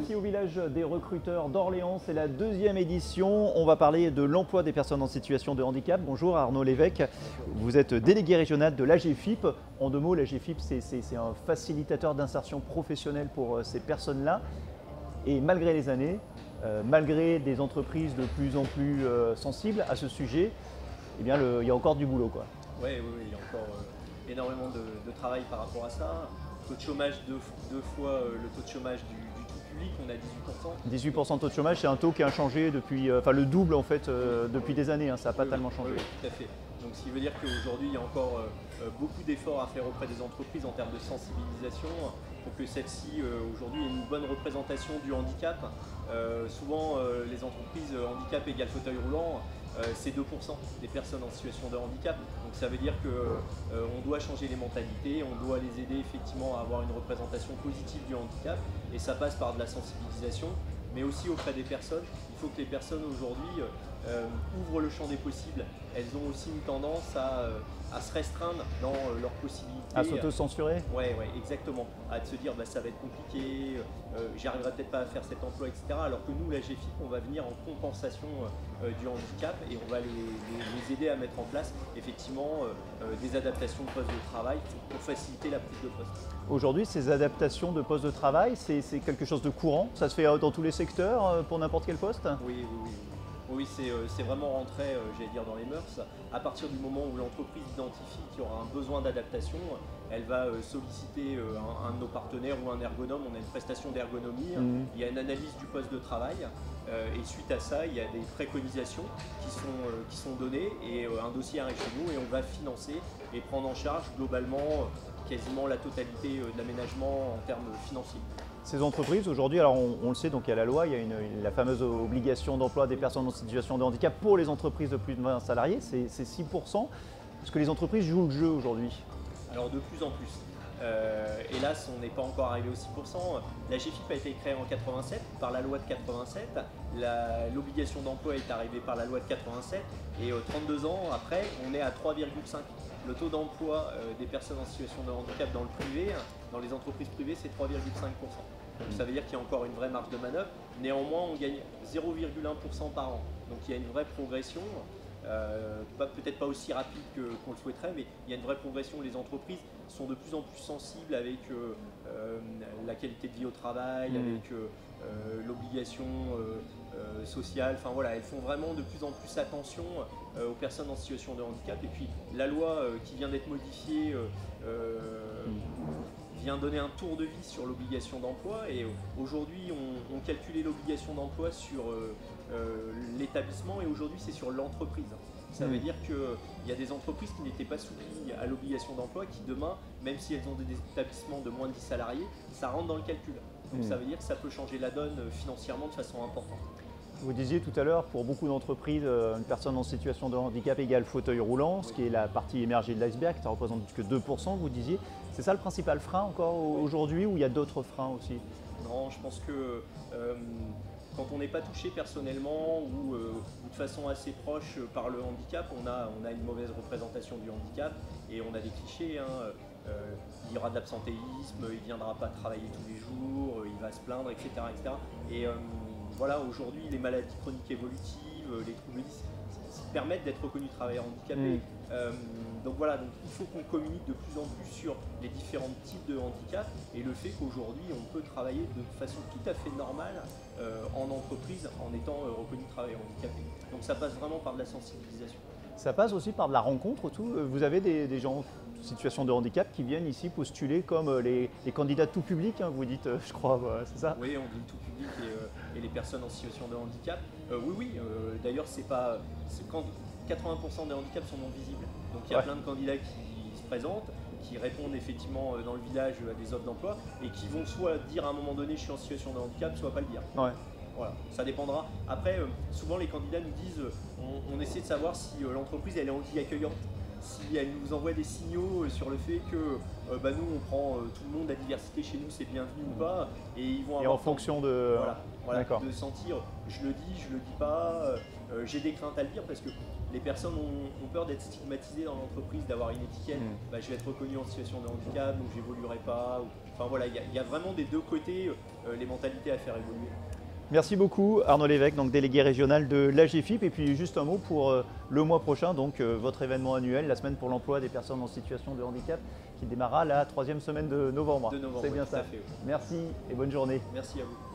voici au village des recruteurs d'Orléans, c'est la deuxième édition. On va parler de l'emploi des personnes en situation de handicap. Bonjour Arnaud Lévesque, vous êtes délégué régional de l'AGFIP. En deux mots, l'AGFIP c'est un facilitateur d'insertion professionnelle pour ces personnes-là. Et malgré les années, malgré des entreprises de plus en plus sensibles à ce sujet, eh bien, il y a encore du boulot, quoi. Oui, il y a encore énormément de travail par rapport à ça. Taux de chômage, deux fois le taux de chômage du tout public, on a 18%. 18% de taux de chômage, c'est un taux qui a changé depuis, le double en fait, depuis des années, hein, ça n'a pas tellement changé. Oui, tout à fait. Donc ce qui veut dire qu'aujourd'hui, il y a encore beaucoup d'efforts à faire auprès des entreprises en termes de sensibilisation pour que celle-ci, aujourd'hui, ait une bonne représentation du handicap. Souvent, les entreprises handicap égale fauteuil roulant, c'est 2% des personnes en situation de handicap. Donc ça veut dire qu'on doit changer les mentalités, on doit les aider effectivement à avoir une représentation positive du handicap et ça passe par de la sensibilisation, mais aussi auprès des personnes. Il faut que les personnes aujourd'hui ouvrent le champ des possibles. Elles ont aussi une tendance à se restreindre dans leurs possibilités. À s'auto-censurer ? Oui, exactement. À se dire ça va être compliqué, j'y arriverai peut-être pas à faire cet emploi, etc. Alors que nous, la GFIP, on va venir en compensation du handicap et on va les aider à mettre en place effectivement des adaptations de postes de travail pour faciliter la prise de poste. Aujourd'hui, ces adaptations de postes de travail, c'est quelque chose de courant? Ça se fait dans tous les secteurs, pour n'importe quel poste? Oui, c'est vraiment rentré, j'allais dire, dans les mœurs. À partir du moment où l'entreprise identifie qu'il y aura un besoin d'adaptation, elle va solliciter un de nos partenaires ou un ergonome. On a une prestation d'ergonomie, il y a une analyse du poste de travail et suite à ça, il y a des préconisations qui sont données et un dossier arrive chez nous et on va financer et prendre en charge globalement quasiment la totalité de l'aménagement en termes financiers. Ces entreprises aujourd'hui, alors on le sait, donc il y a la loi, il y a la fameuse obligation d'emploi des personnes en situation de handicap pour les entreprises de plus de 20 salariés, c'est 6%. Est-ce que les entreprises jouent le jeu aujourd'hui? Alors de plus en plus. Hélas, on n'est pas encore arrivé aux 6%. La GFIP a été créée en 87 par la loi de 87. L'obligation d'emploi est arrivée par la loi de 87 et 32 ans après, on est à 3,5. Le taux d'emploi des personnes en situation de handicap dans le privé, dans les entreprises privées, c'est 3,5%. Donc ça veut dire qu'il y a encore une vraie marge de manœuvre. Néanmoins, on gagne 0,1% par an. Donc il y a une vraie progression. Peut-être pas aussi rapide qu'on le souhaiterait, mais il y a une vraie progression. Les entreprises sont de plus en plus sensibles avec la qualité de vie au travail, avec l'obligation sociale. Enfin voilà, elles font vraiment de plus en plus attention aux personnes en situation de handicap. Et puis la loi qui vient d'être modifiée vient donner un tour de vis sur l'obligation d'emploi et aujourd'hui on calculait l'obligation d'emploi sur l'établissement et aujourd'hui c'est sur l'entreprise. Ça veut dire qu'il y a des entreprises qui n'étaient pas soumises à l'obligation d'emploi qui demain, même si elles ont des établissements de moins de 10 salariés, ça rentre dans le calcul. Donc ça veut dire que ça peut changer la donne financièrement de façon importante. Vous disiez tout à l'heure, pour beaucoup d'entreprises, une personne en situation de handicap égale fauteuil roulant, ce qui est la partie émergée de l'iceberg, ça représente que 2%, vous disiez. C'est ça le principal frein encore aujourd'hui ou il y a d'autres freins aussi? Non, je pense que quand on n'est pas touché personnellement ou de façon assez proche par le handicap, on a une mauvaise représentation du handicap et on a des clichés. Il y aura de l'absentéisme, il ne viendra pas travailler tous les jours, il va se plaindre, etc. Et voilà, aujourd'hui, les maladies chroniques évolutives, les troubles permettent d'être reconnu travailleur handicapé. Donc voilà, il faut qu'on communique de plus en plus sur les différents types de handicap et le fait qu'aujourd'hui on peut travailler de façon tout à fait normale en entreprise en étant reconnu travailleur handicapé. Donc ça passe vraiment par de la sensibilisation. Ça passe aussi par de la rencontre, tout. Vous avez des gens en situation de handicap qui viennent ici postuler comme les candidats tout public, hein, vous dites, je crois, c'est ça? Oui, on dit tout public et les personnes en situation de handicap. D'ailleurs, quand 80% des handicaps sont non visibles. Donc il y a plein de candidats qui se présentent, qui répondent effectivement dans le village à des offres d'emploi et qui vont soit dire à un moment donné je suis en situation de handicap, soit pas le dire. Voilà, ça dépendra. Après, souvent les candidats nous disent, on essaie de savoir si l'entreprise elle est anti-accueillante, si elle nous envoie des signaux sur le fait que nous on prend tout le monde, la diversité chez nous c'est bienvenu ou pas, et ils vont avoir en fonction de... de sentir je le dis pas, J'ai des craintes à le dire parce que les personnes ont peur d'être stigmatisées dans l'entreprise, d'avoir une étiquette. Je vais être reconnu en situation de handicap, donc j'évoluerai pas. Enfin voilà, il y a vraiment des deux côtés les mentalités à faire évoluer. Merci beaucoup Arnaud Lévesque, donc délégué régional de l'AGFIP. Et puis juste un mot pour le mois prochain, donc votre événement annuel, la semaine pour l'emploi des personnes en situation de handicap, qui démarrera la 3e semaine de novembre. De novembre, c'est bien tout ça. à fait, oui. Merci et bonne journée. Merci à vous.